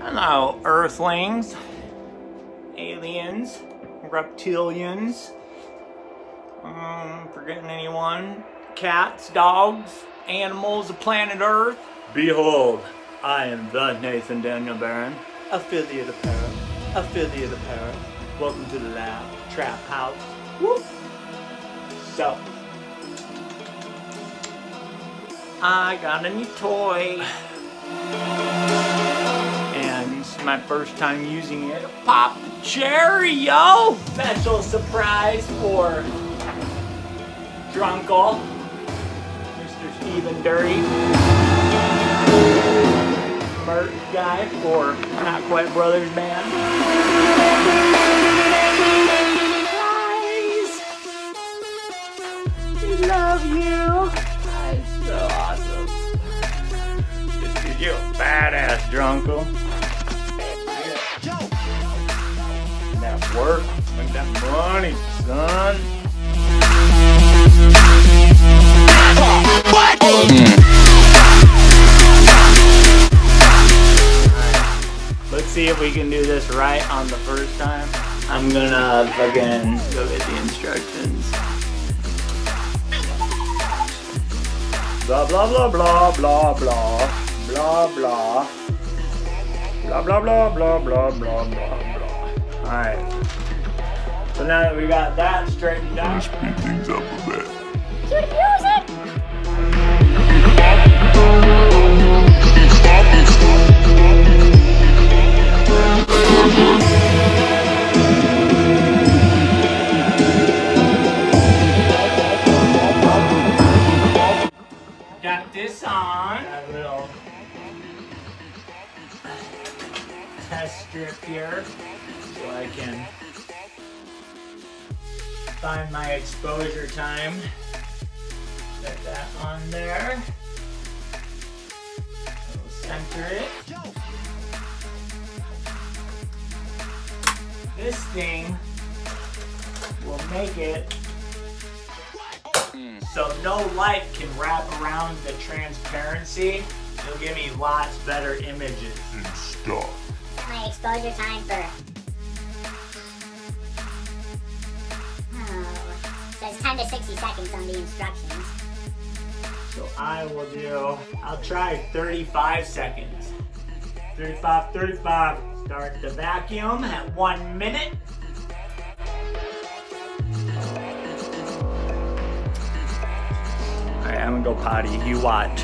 Hello, Earthlings, aliens, reptilians, forgetting anyone, cats, dogs, animals of planet Earth. Behold, I am the Nathan Daniel Barron, affiliate of Para. Welcome to the lab, trap house. Woo! So, I got a new toy. And this is my first time using it. Pop cherry, yo! Special surprise for Drunkle, Mr. Steven Dirty. Merch guy for Not Quite Brothers Band. Guys, we love you. That's so awesome. You're a badass, Drunkle. That work, make that money, son. Let's see if we can do this right on the first time. I'm gonna fucking go get the instructions. Blah blah blah blah blah blah. Blah blah. Blah blah blah blah blah blah blah. Alright. So now that we got that straightened out. Speed things up a bit. Cue the music! Got this on. Got a little test strip here so I can find my exposure time. Set that on there. We'll center it. This thing will make it so no light can wrap around the transparency. It'll give me lots better images and stuff. My exposure time for says 10 to 60 seconds on the instructions. So I'll try 35 seconds. 35. Start the vacuum at 1 minute. Alright, I'm gonna go potty. You watch.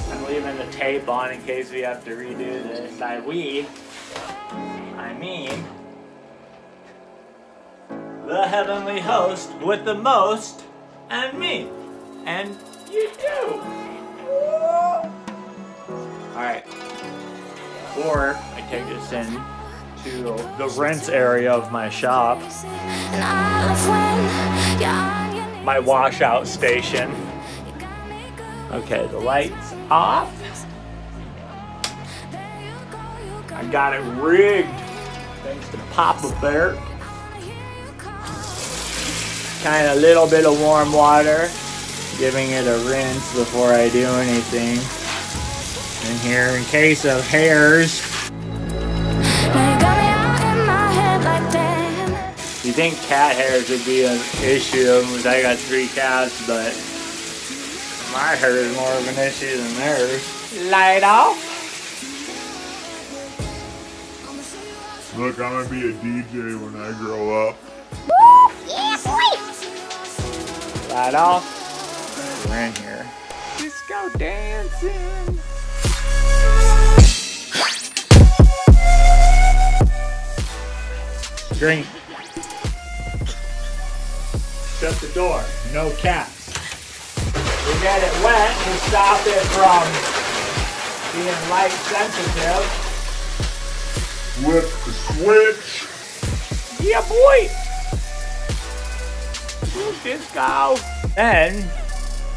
I'm leaving the tape on in case we have to redo this. I mean the heavenly host with the most, and me, and you too. Alright, before I take this in to the rinse area of my shop, my washout station. Okay, the light's off. I got it rigged thanks to Papa Bear. Kind of a little bit of warm water, giving it a rinse before I do anything. In here, in case of hairs. You think cat hairs would be an issue? I got 3 cats, but my hair is more of an issue than theirs. Light off. Look, I'm gonna be a DJ when I grow up. Woo! Yeah, boy! Light off. We're in here. Disco dancing. Drink. Shut the door. No cats. We get it wet to stop it from being light sensitive. Flip the switch. Yeah, boy. Disco. Then